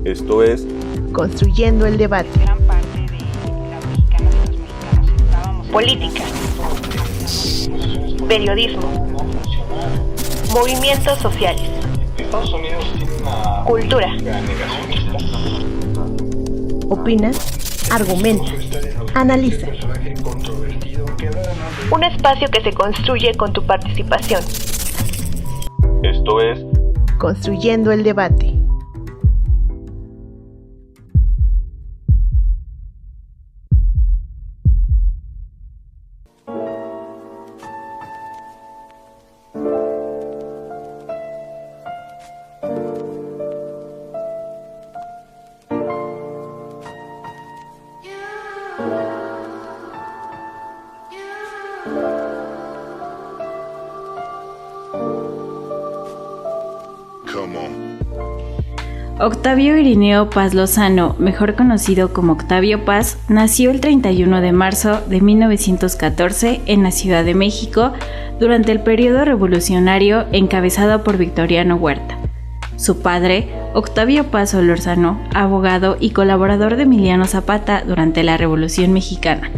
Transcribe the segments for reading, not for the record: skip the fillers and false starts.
Esto es Construyendo el debate. Gran parte de las mexicanas y los mexicanos estábamos. Política. Periodismo. Movimientos sociales. Estados Unidos tiene una cultura. Negacionista. Opina, argumenta, analiza. Un espacio que se construye con tu participación. Esto es Construyendo el debate. Octavio Irineo Paz Lozano, mejor conocido como Octavio Paz, nació el 31 de marzo de 1914 en la Ciudad de México durante el periodo revolucionario encabezado por Victoriano Huerta. Su padre, Octavio Paz Solórzano, abogado y colaborador de Emiliano Zapata durante la Revolución Mexicana.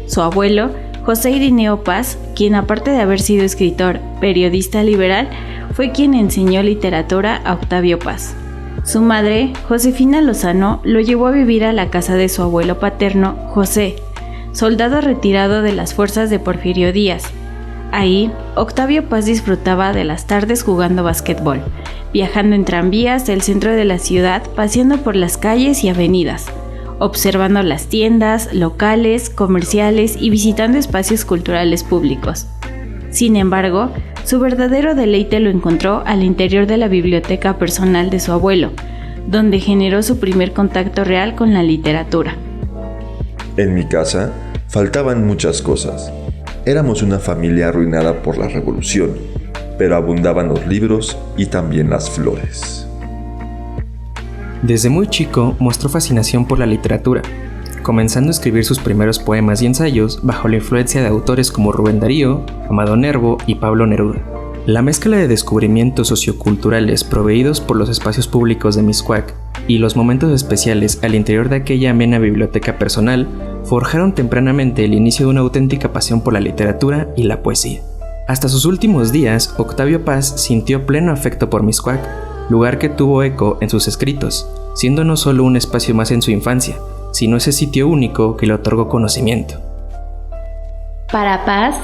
Su abuelo, José Irineo Paz, quien aparte de haber sido escritor, periodista liberal, fue quien enseñó literatura a Octavio Paz. Su madre, Josefina Lozano, lo llevó a vivir a la casa de su abuelo paterno, José, soldado retirado de las fuerzas de Porfirio Díaz. Ahí, Octavio Paz disfrutaba de las tardes jugando básquetbol, viajando en tranvías del centro de la ciudad, paseando por las calles y avenidas, observando las tiendas, locales, comerciales y visitando espacios culturales públicos. Sin embargo, su verdadero deleite lo encontró al interior de la biblioteca personal de su abuelo, donde generó su primer contacto real con la literatura. En mi casa faltaban muchas cosas. Éramos una familia arruinada por la revolución, pero abundaban los libros y también las flores. Desde muy chico mostró fascinación por la literatura, comenzando a escribir sus primeros poemas y ensayos bajo la influencia de autores como Rubén Darío, Amado Nervo y Pablo Neruda. La mezcla de descubrimientos socioculturales proveídos por los espacios públicos de Mixcoac y los momentos especiales al interior de aquella amena biblioteca personal forjaron tempranamente el inicio de una auténtica pasión por la literatura y la poesía. Hasta sus últimos días, Octavio Paz sintió pleno afecto por Mixcoac, lugar que tuvo eco en sus escritos, siendo no solo un espacio más en su infancia, sino ese sitio único que le otorgó conocimiento. Para Paz,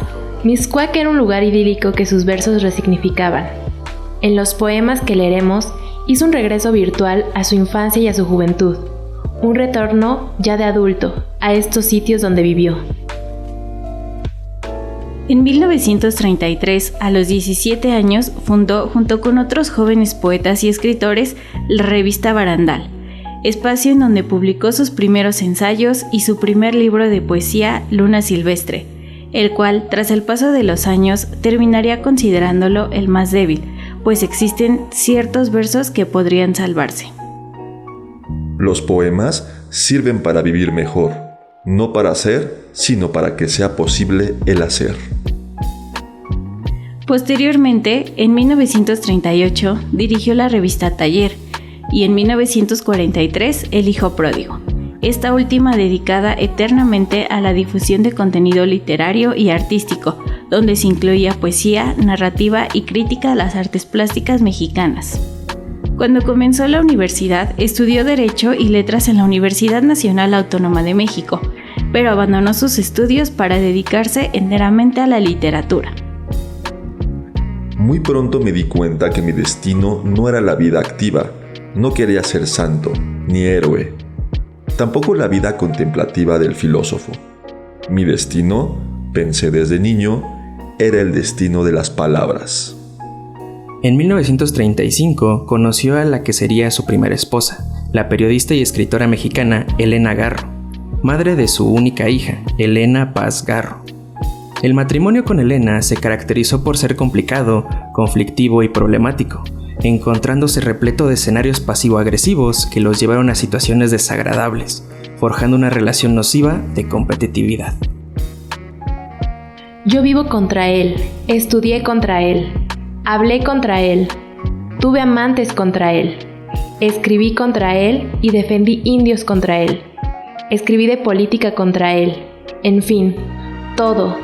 Mixcoac era un lugar idílico que sus versos resignificaban. En los poemas que leeremos, hizo un regreso virtual a su infancia y a su juventud, un retorno ya de adulto a estos sitios donde vivió. En 1933, a los 17 años, fundó, junto con otros jóvenes poetas y escritores, la revista Barandal, espacio en donde publicó sus primeros ensayos y su primer libro de poesía, Luna Silvestre, el cual, tras el paso de los años, terminaría considerándolo el más débil, pues existen ciertos versos que podrían salvarse. Los poemas sirven para vivir mejor, no para hacer, sino para que sea posible el hacer. Posteriormente, en 1938, dirigió la revista Taller, y en 1943 El Hijo Pródigo, esta última dedicada eternamente a la difusión de contenido literario y artístico, donde se incluía poesía, narrativa y crítica a las artes plásticas mexicanas. Cuando comenzó la universidad, estudió Derecho y Letras en la Universidad Nacional Autónoma de México, pero abandonó sus estudios para dedicarse enteramente a la literatura. Muy pronto me di cuenta que mi destino no era la vida activa. No quería ser santo, ni héroe, tampoco la vida contemplativa del filósofo. Mi destino, pensé desde niño, era el destino de las palabras. En 1935 conoció a la que sería su primera esposa, la periodista y escritora mexicana Elena Garro, madre de su única hija, Elena Paz Garro. El matrimonio con Elena se caracterizó por ser complicado, conflictivo y problemático, encontrándose repleto de escenarios pasivo-agresivos que los llevaron a situaciones desagradables, forjando una relación nociva de competitividad. Yo vivo contra él, estudié contra él, hablé contra él, tuve amantes contra él. Escribí contra él y defendí indios contra él. Escribí de política contra él. En fin, todo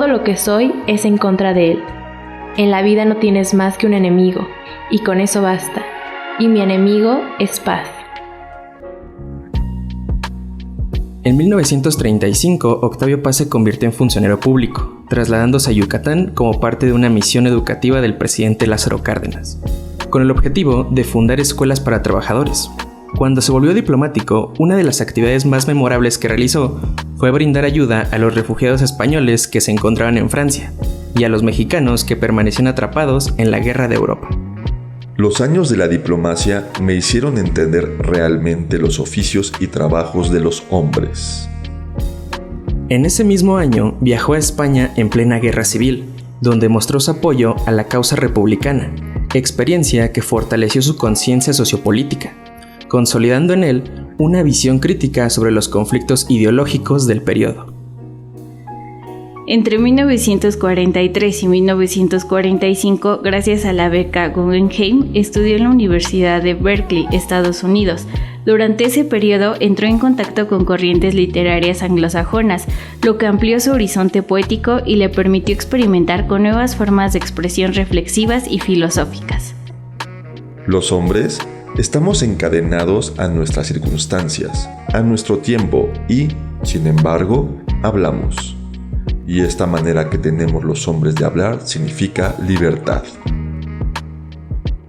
lo que soy es en contra de él. En la vida no tienes más que un enemigo, y con eso basta. Y mi enemigo es paz. En 1935, Octavio Paz se convirtió en funcionario público, trasladándose a Yucatán como parte de una misión educativa del presidente Lázaro Cárdenas, con el objetivo de fundar escuelas para trabajadores. Cuando se volvió diplomático, una de las actividades más memorables que realizó fue brindar ayuda a los refugiados españoles que se encontraban en Francia y a los mexicanos que permanecían atrapados en la Guerra de Europa. Los años de la diplomacia me hicieron entender realmente los oficios y trabajos de los hombres. En ese mismo año viajó a España en plena guerra civil, donde mostró su apoyo a la causa republicana, experiencia que fortaleció su conciencia sociopolítica, consolidando en él una visión crítica sobre los conflictos ideológicos del periodo. Entre 1943 y 1945, gracias a la beca Guggenheim, estudió en la Universidad de Berkeley, Estados Unidos. Durante ese periodo entró en contacto con corrientes literarias anglosajonas, lo que amplió su horizonte poético y le permitió experimentar con nuevas formas de expresión reflexivas y filosóficas. Los hombres estamos encadenados a nuestras circunstancias, a nuestro tiempo y, sin embargo, hablamos. Y esta manera que tenemos los hombres de hablar significa libertad.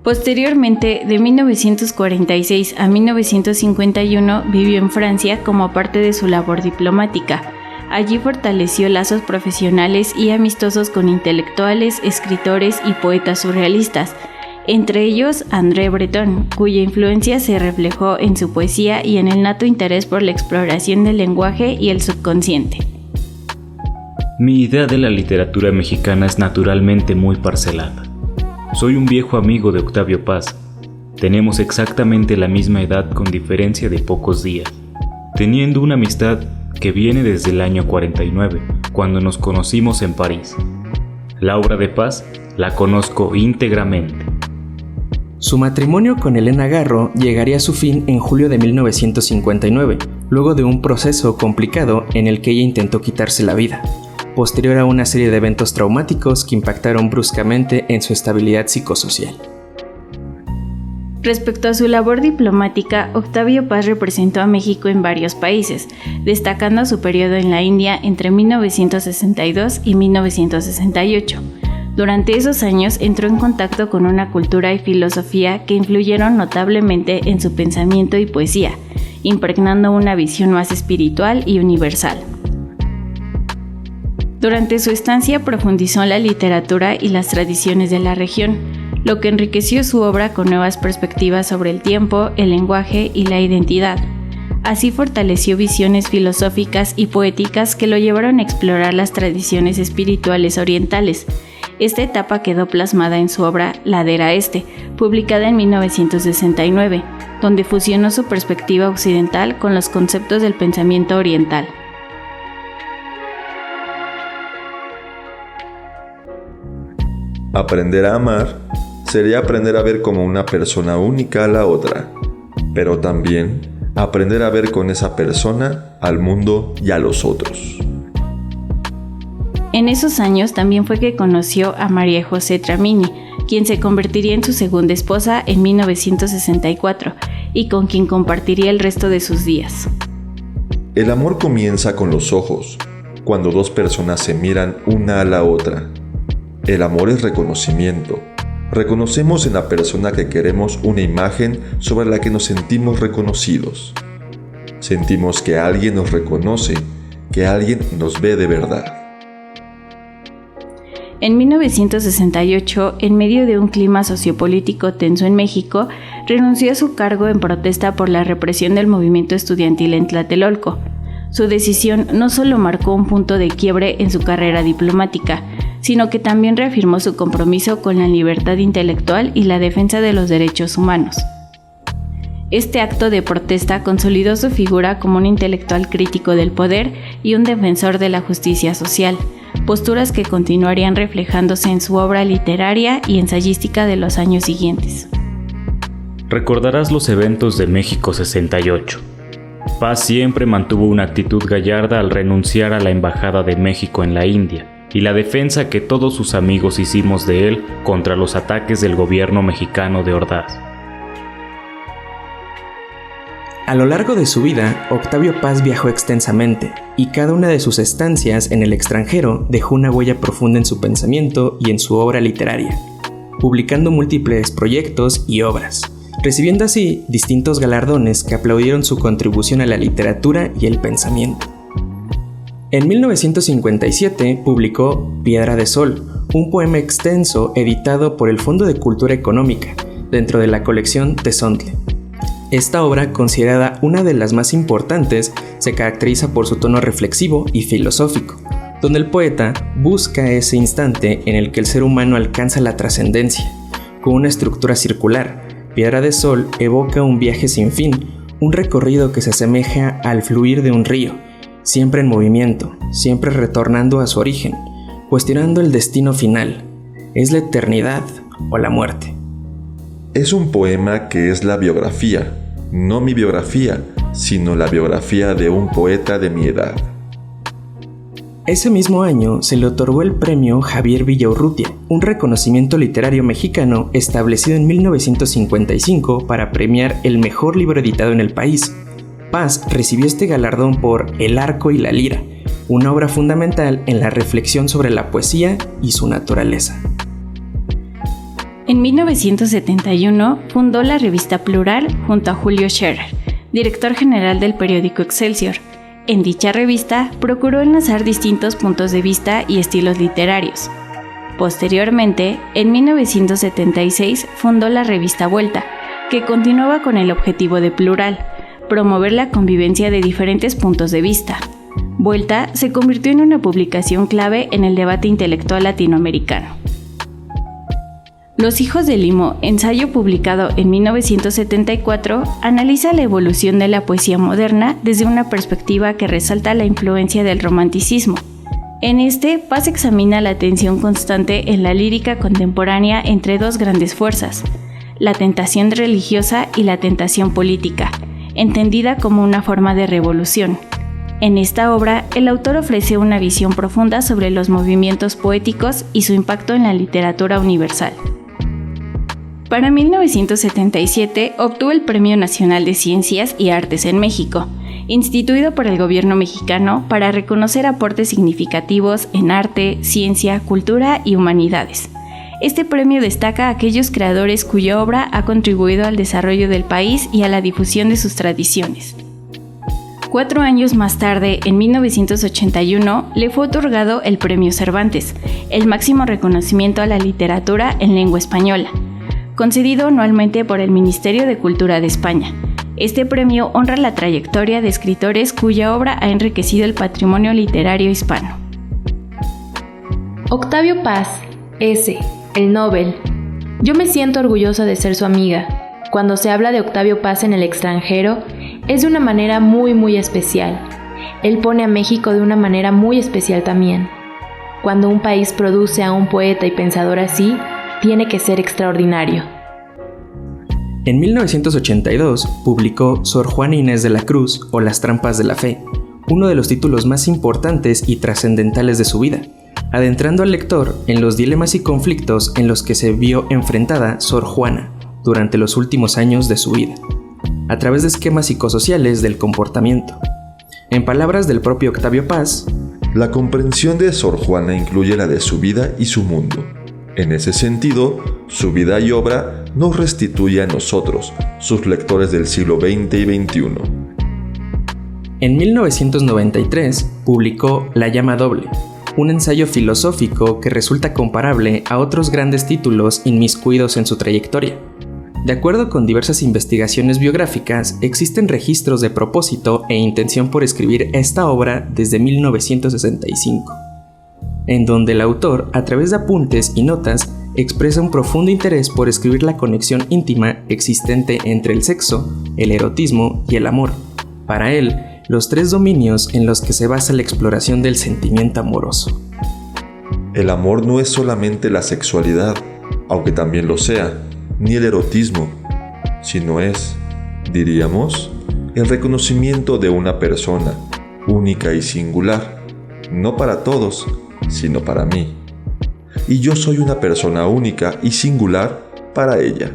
Posteriormente, de 1946 a 1951, vivió en Francia como parte de su labor diplomática. Allí fortaleció lazos profesionales y amistosos con intelectuales, escritores y poetas surrealistas, entre ellos André Breton, cuya influencia se reflejó en su poesía y en el nato interés por la exploración del lenguaje y el subconsciente. Mi idea de la literatura mexicana es naturalmente muy parcelada. Soy un viejo amigo de Octavio Paz. Tenemos exactamente la misma edad con diferencia de pocos días, teniendo una amistad que viene desde el año 49, cuando nos conocimos en París. La obra de Paz la conozco íntegramente. Su matrimonio con Elena Garro llegaría a su fin en julio de 1959, luego de un proceso complicado en el que ella intentó quitarse la vida, posterior a una serie de eventos traumáticos que impactaron bruscamente en su estabilidad psicosocial. Respecto a su labor diplomática, Octavio Paz representó a México en varios países, destacando su periodo en la India entre 1962 y 1968. Durante esos años entró en contacto con una cultura y filosofía que influyeron notablemente en su pensamiento y poesía, impregnando una visión más espiritual y universal. Durante su estancia profundizó en la literatura y las tradiciones de la región, lo que enriqueció su obra con nuevas perspectivas sobre el tiempo, el lenguaje y la identidad. Así fortaleció visiones filosóficas y poéticas que lo llevaron a explorar las tradiciones espirituales orientales. Esta etapa quedó plasmada en su obra Ladera Este, publicada en 1969, donde fusionó su perspectiva occidental con los conceptos del pensamiento oriental. Aprender a amar sería aprender a ver como una persona única a la otra, pero también aprender a ver con esa persona al mundo y a los otros. En esos años también fue que conoció a María José Tramini, quien se convertiría en su segunda esposa en 1964 y con quien compartiría el resto de sus días. El amor comienza con los ojos, cuando dos personas se miran una a la otra. El amor es reconocimiento. Reconocemos en la persona que queremos una imagen sobre la que nos sentimos reconocidos. Sentimos que alguien nos reconoce, que alguien nos ve de verdad. En 1968, en medio de un clima sociopolítico tenso en México, renunció a su cargo en protesta por la represión del movimiento estudiantil en Tlatelolco. Su decisión no solo marcó un punto de quiebre en su carrera diplomática, sino que también reafirmó su compromiso con la libertad intelectual y la defensa de los derechos humanos. Este acto de protesta consolidó su figura como un intelectual crítico del poder y un defensor de la justicia social, posturas que continuarían reflejándose en su obra literaria y ensayística de los años siguientes. Recordarás los eventos de México 68. Paz siempre mantuvo una actitud gallarda al renunciar a la embajada de México en la India y la defensa que todos sus amigos hicimos de él contra los ataques del gobierno mexicano de Ordaz. A lo largo de su vida, Octavio Paz viajó extensamente, y cada una de sus estancias en el extranjero dejó una huella profunda en su pensamiento y en su obra literaria, publicando múltiples proyectos y obras, recibiendo así distintos galardones que aplaudieron su contribución a la literatura y el pensamiento. En 1957 publicó Piedra de Sol, un poema extenso editado por el Fondo de Cultura Económica, dentro de la colección Tezontle. Esta obra, considerada una de las más importantes, se caracteriza por su tono reflexivo y filosófico, donde el poeta busca ese instante en el que el ser humano alcanza la trascendencia. Con una estructura circular, Piedra de Sol evoca un viaje sin fin, un recorrido que se asemeja al fluir de un río, siempre en movimiento, siempre retornando a su origen, cuestionando el destino final. ¿Es la eternidad o la muerte? Es un poema que es la biografía, no mi biografía, sino la biografía de un poeta de mi edad. Ese mismo año se le otorgó el premio Javier Villaurrutia, un reconocimiento literario mexicano establecido en 1955 para premiar el mejor libro editado en el país. Paz recibió este galardón por El arco y la lira, una obra fundamental en la reflexión sobre la poesía y su naturaleza. En 1971 fundó la revista Plural junto a Julio Scherer, director general del periódico Excelsior. En dicha revista procuró enlazar distintos puntos de vista y estilos literarios. Posteriormente, en 1976 fundó la revista Vuelta, que continuaba con el objetivo de Plural, promover la convivencia de diferentes puntos de vista. Vuelta se convirtió en una publicación clave en el debate intelectual latinoamericano. Los hijos de Limo, ensayo publicado en 1974, analiza la evolución de la poesía moderna desde una perspectiva que resalta la influencia del romanticismo. En este, Paz examina la tensión constante en la lírica contemporánea entre dos grandes fuerzas, la tentación religiosa y la tentación política, entendida como una forma de revolución. En esta obra, el autor ofrece una visión profunda sobre los movimientos poéticos y su impacto en la literatura universal. Para 1977 obtuvo el Premio Nacional de Ciencias y Artes en México, instituido por el gobierno mexicano para reconocer aportes significativos en arte, ciencia, cultura y humanidades. Este premio destaca a aquellos creadores cuya obra ha contribuido al desarrollo del país y a la difusión de sus tradiciones. 4 años más tarde, en 1981, le fue otorgado el Premio Cervantes, el máximo reconocimiento a la literatura en lengua española, concedido anualmente por el Ministerio de Cultura de España. Este premio honra la trayectoria de escritores cuya obra ha enriquecido el patrimonio literario hispano. Octavio Paz, S., el Nobel. Yo me siento orgullosa de ser su amiga. Cuando se habla de Octavio Paz en el extranjero, es de una manera muy especial. Él pone a México de una manera muy especial también. Cuando un país produce a un poeta y pensador así, tiene que ser extraordinario. En 1982 publicó Sor Juana Inés de la Cruz o Las trampas de la fe, uno de los títulos más importantes y trascendentales de su vida, adentrando al lector en los dilemas y conflictos en los que se vio enfrentada Sor Juana durante los últimos años de su vida, a través de esquemas psicosociales del comportamiento. En palabras del propio Octavio Paz, la comprensión de Sor Juana incluye la de su vida y su mundo. En ese sentido, su vida y obra nos restituye a nosotros, sus lectores del siglo XX y XXI. En 1993 publicó La llama doble, un ensayo filosófico que resulta comparable a otros grandes títulos inmiscuidos en su trayectoria. De acuerdo con diversas investigaciones biográficas, existen registros de propósito e intención por escribir esta obra desde 1965. En donde el autor, a través de apuntes y notas, expresa un profundo interés por escribir la conexión íntima existente entre el sexo, el erotismo y el amor. Para él, los 3 dominios en los que se basa la exploración del sentimiento amoroso. El amor no es solamente la sexualidad, aunque también lo sea, ni el erotismo. sino es, diríamos, el reconocimiento de una persona única y singular, no para todos, sino para mí. Y yo soy una persona única y singular para ella.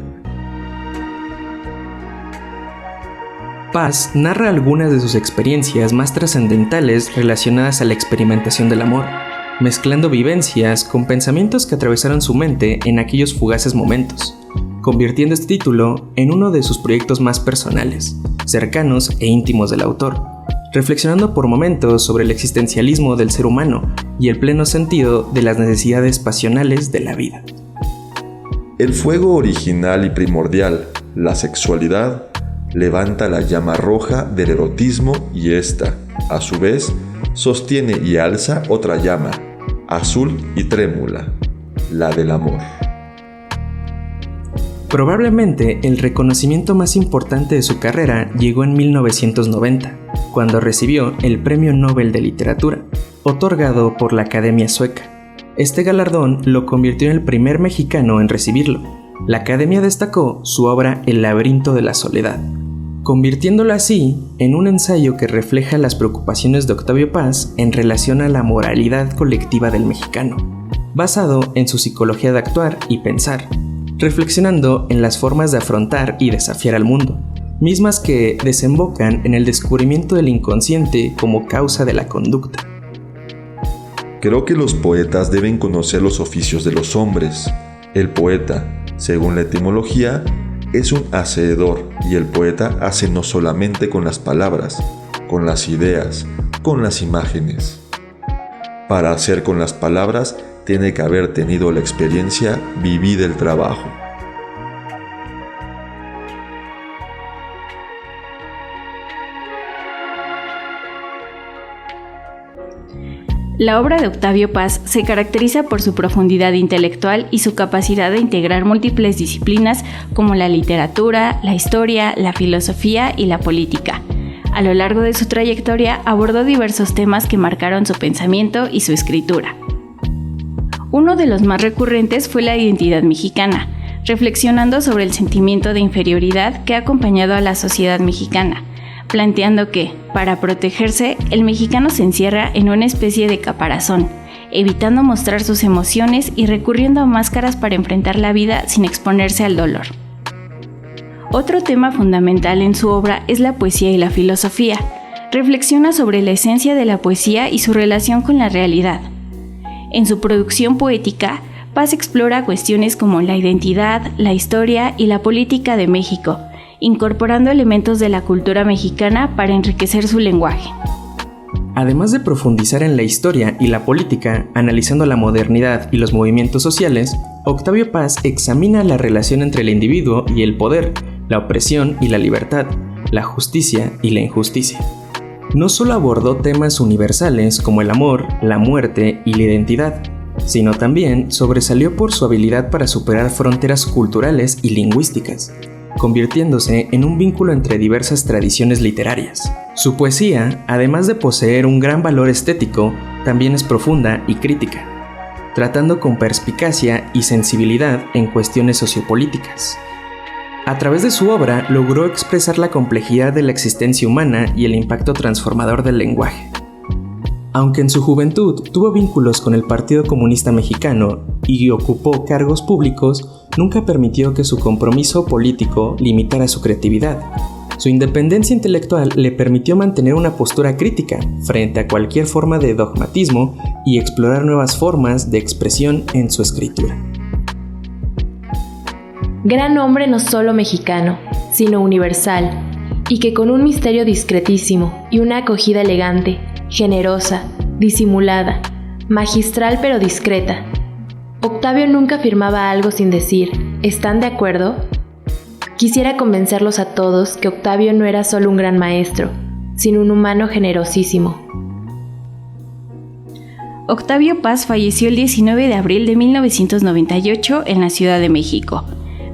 Paz narra algunas de sus experiencias más trascendentales relacionadas a la experimentación del amor, mezclando vivencias con pensamientos que atravesaron su mente en aquellos fugaces momentos, convirtiendo este título en uno de sus proyectos más personales, cercanos e íntimos del autor, reflexionando por momentos sobre el existencialismo del ser humano y el pleno sentido de las necesidades pasionales de la vida. El fuego original y primordial, la sexualidad, levanta la llama roja del erotismo y ésta, a su vez, sostiene y alza otra llama, azul y trémula, la del amor. Probablemente el reconocimiento más importante de su carrera llegó en 1990, cuando recibió el Premio Nobel de Literatura, otorgado por la Academia Sueca. Este galardón lo convirtió en el primer mexicano en recibirlo. La Academia destacó su obra El laberinto de la soledad, convirtiéndolo así en un ensayo que refleja las preocupaciones de Octavio Paz en relación a la moralidad colectiva del mexicano, basado en su psicología de actuar y pensar, reflexionando en las formas de afrontar y desafiar al mundo, mismas que desembocan en el descubrimiento del inconsciente como causa de la conducta. Creo que los poetas deben conocer los oficios de los hombres. El poeta, según la etimología, es un hacedor, y el poeta hace no solamente con las palabras, con las ideas, con las imágenes. Para hacer con las palabras, tiene que haber tenido la experiencia vivida del trabajo. La obra de Octavio Paz se caracteriza por su profundidad intelectual y su capacidad de integrar múltiples disciplinas como la literatura, la historia, la filosofía y la política. A lo largo de su trayectoria abordó diversos temas que marcaron su pensamiento y su escritura. Uno de los más recurrentes fue la identidad mexicana, reflexionando sobre el sentimiento de inferioridad que ha acompañado a la sociedad mexicana, planteando que, para protegerse, el mexicano se encierra en una especie de caparazón, evitando mostrar sus emociones y recurriendo a máscaras para enfrentar la vida sin exponerse al dolor. Otro tema fundamental en su obra es la poesía y la filosofía. Reflexiona sobre la esencia de la poesía y su relación con la realidad. En su producción poética, Paz explora cuestiones como la identidad, la historia y la política de México, incorporando elementos de la cultura mexicana para enriquecer su lenguaje. Además de profundizar en la historia y la política, analizando la modernidad y los movimientos sociales, Octavio Paz examina la relación entre el individuo y el poder, la opresión y la libertad, la justicia y la injusticia. No solo abordó temas universales como el amor, la muerte y la identidad, sino también sobresalió por su habilidad para superar fronteras culturales y lingüísticas, convirtiéndose en un vínculo entre diversas tradiciones literarias. Su poesía, además de poseer un gran valor estético, también es profunda y crítica, tratando con perspicacia y sensibilidad en cuestiones sociopolíticas. A través de su obra logró expresar la complejidad de la existencia humana y el impacto transformador del lenguaje. Aunque en su juventud tuvo vínculos con el Partido Comunista Mexicano y ocupó cargos públicos, nunca permitió que su compromiso político limitara su creatividad. Su independencia intelectual le permitió mantener una postura crítica frente a cualquier forma de dogmatismo y explorar nuevas formas de expresión en su escritura. Gran hombre no solo mexicano, sino universal, y que con un misterio discretísimo y una acogida elegante, generosa, disimulada, magistral pero discreta. Octavio nunca afirmaba algo sin decir, ¿están de acuerdo? Quisiera convencerlos a todos que Octavio no era solo un gran maestro, sino un humano generosísimo. Octavio Paz falleció el 19 de abril de 1998 en la Ciudad de México,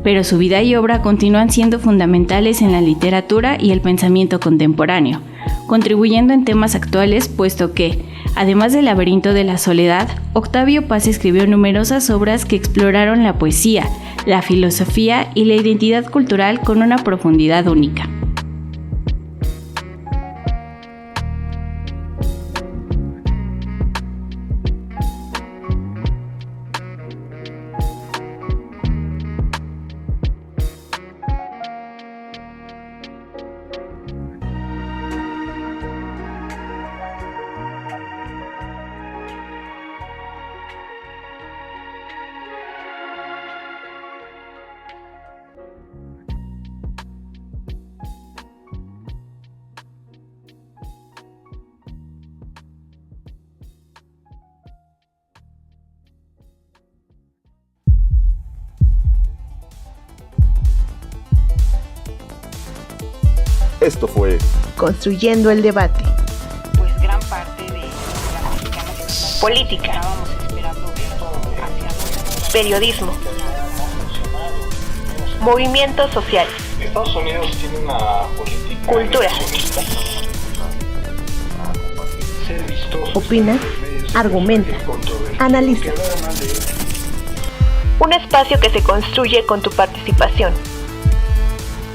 pero su vida y obra continúan siendo fundamentales en la literatura y el pensamiento contemporáneo, contribuyendo en temas actuales puesto que, Además del Laberinto de la Soledad, Octavio Paz escribió numerosas obras que exploraron la poesía, la filosofía y la identidad cultural con una profundidad única. Esto fue Construyendo el debate. Pues gran parte de la mexicana se Política. estábamos esperando esto hacia Periodismo. Movimientos sociales. Estados Unidos tiene una política Cultura. negacionista. Ser vistoso. Opina, argumenta, analiza. Un espacio que se construye con tu participación.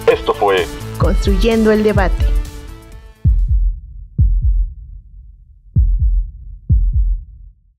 Esto fue Construyendo el debate.